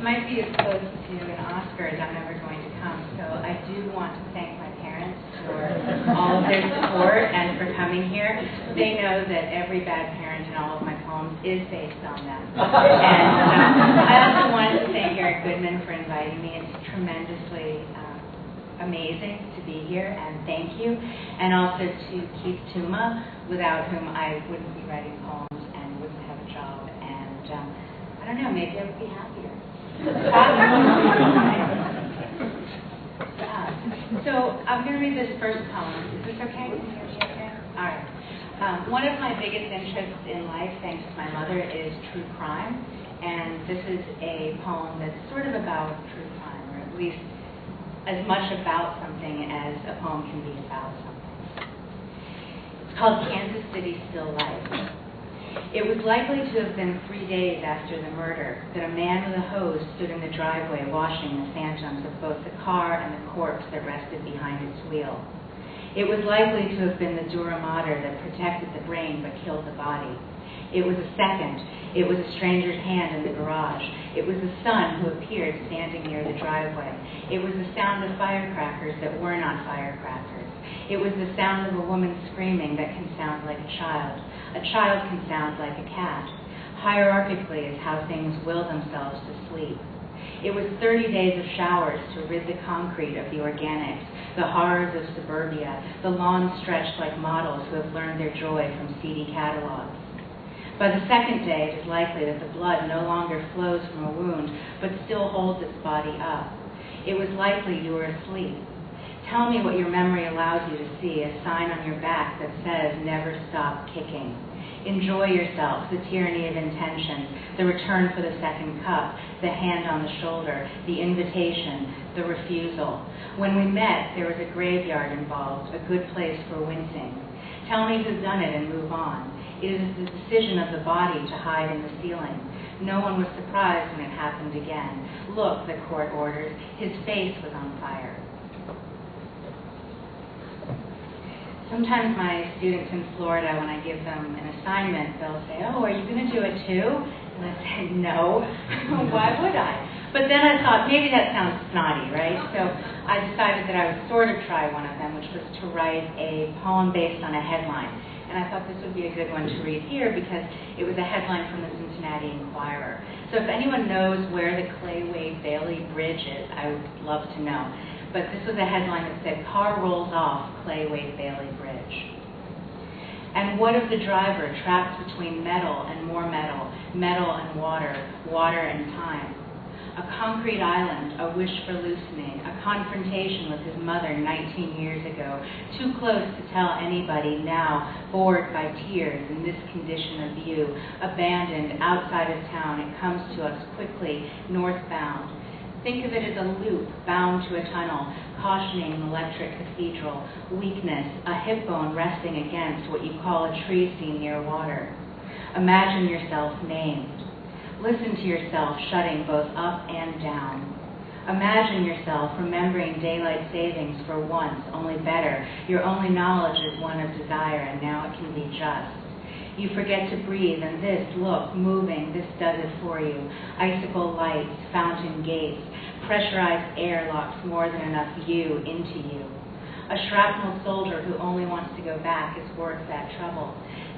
might be as close to an Oscar as I'm ever going to come, so I do want to thank my parents for all of their support and for coming here. They know that every bad parent in all of my poems is based on them. And I also wanted to thank Eric Goodman for inviting me. It's tremendously amazing to be here, and thank you. And also to Keith Tuma, without whom I wouldn't be writing poems and wouldn't have a job. And I don't know, maybe I would be happier. So I'm going to read this first poem. Is this okay? Can you hear me okay? All right. One of my biggest interests in life, thanks to my mother, is true crime. And this is a poem that's sort of about true crime, or at least as much about something as a poem can be about something. It's called Kansas City Still Life. It was likely to have been 3 days after the murder that a man with a hose stood in the driveway washing the phantoms of both the car and the corpse that rested behind its wheel. It was likely to have been the dura mater that protected the brain but killed the body. It was a second. It was a stranger's hand in the garage. It was the son who appeared standing near the driveway. It was the sound of firecrackers that were not firecrackers. It was the sound of a woman screaming that can sound like a child. A child can sound like a cat. Hierarchically is how things will themselves to sleep. It was 30 days of showers to rid the concrete of the organics, the horrors of suburbia, the lawns stretched like models who have learned their joy from seedy catalogs. By the second day, it is likely that the blood no longer flows from a wound, but still holds its body up. It was likely you were asleep. Tell me what your memory allows you to see, a sign on your back that says, never stop kicking. Enjoy yourself, the tyranny of intention, the return for the second cup, the hand on the shoulder, the invitation, the refusal. When we met, there was a graveyard involved, a good place for wincing. Tell me who's done it and move on. It is the decision of the body to hide in the ceiling. No one was surprised when it happened again. Look, the court orders, his face was on fire. Sometimes my students in Florida, when I give them an assignment, they'll say, oh, are you going to do it too? And I say, no. Why would I? But then I thought, maybe that sounds snotty, right? So I decided that I would sort of try one of them, which was to write a poem based on a headline. And I thought this would be a good one to read here because it was a headline from the Cincinnati Enquirer. So if anyone knows where the Clay-Wade-Bailey Bridge is, I would love to know. But this was a headline that said, car rolls off Clay-Wade-Bailey Bridge. And what of the driver trapped between metal and more metal, metal and water, water and time? A concrete island, a wish for loosening, a confrontation with his mother 19 years ago, too close to tell anybody now, bored by tears in this condition of view, abandoned outside of town, it comes to us quickly, northbound. Think of it as a loop bound to a tunnel, cautioning an electric cathedral, weakness, a hip bone resting against what you call a tree seen near water. Imagine yourself named. Listen to yourself shutting both up and down. Imagine yourself remembering daylight savings for once, only better. Your only knowledge is one of desire, and now it can be just. You forget to breathe, and this, look, moving, this does it for you. Icicle lights, fountain gates, pressurized air locks more than enough you into you. A shrapnel soldier who only wants to go back is worth that trouble.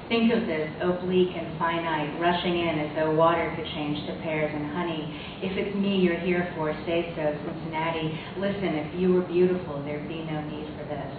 Think of this, oblique and finite, rushing in as though water could change to pears and honey. If it's me you're here for, say so, Cincinnati. Listen, if you were beautiful, there'd be no need for this.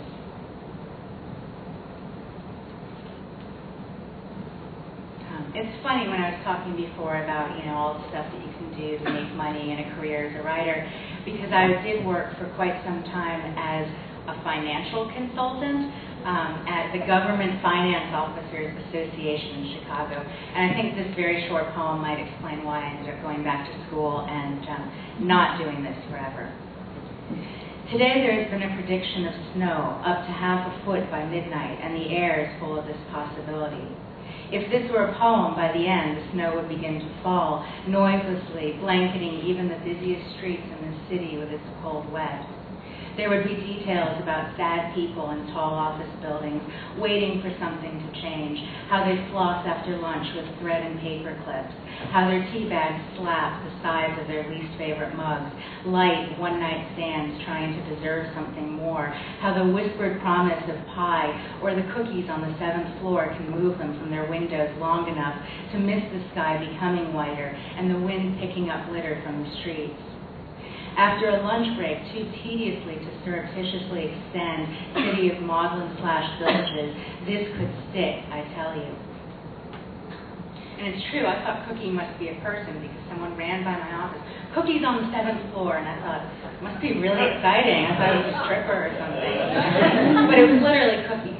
It's funny when I was talking before about, all the stuff that you can do to make money in a career as a writer, because I did work for quite some time as a financial consultant at the Government Finance Officers Association in Chicago. And I think this very short poem might explain why I ended up going back to school and not doing this forever. Today there has been a prediction of snow up to half a foot by midnight, and the air is full of this possibility. If this were a poem, by the end, the snow would begin to fall, noiselessly, blanketing even the busiest streets in this city with its cold wet. There would be details about sad people in tall office buildings waiting for something to change, how they floss after lunch with thread and paper clips, how their tea bags slap the sides of their least favorite mugs, light one-night stands trying to deserve something more, how the whispered promise of pie or the cookies on the 7th floor can move them from their windows long enough to miss the sky becoming whiter and the wind picking up litter from the streets. After a lunch break, too tediously to surreptitiously extend City of Maudlin/Villages, this could stick, I tell you. And it's true, I thought Cookie must be a person because someone ran by my office. Cookie's on the 7th floor, and I thought, it must be really exciting. I thought it was a stripper or something. But it was literally Cookie.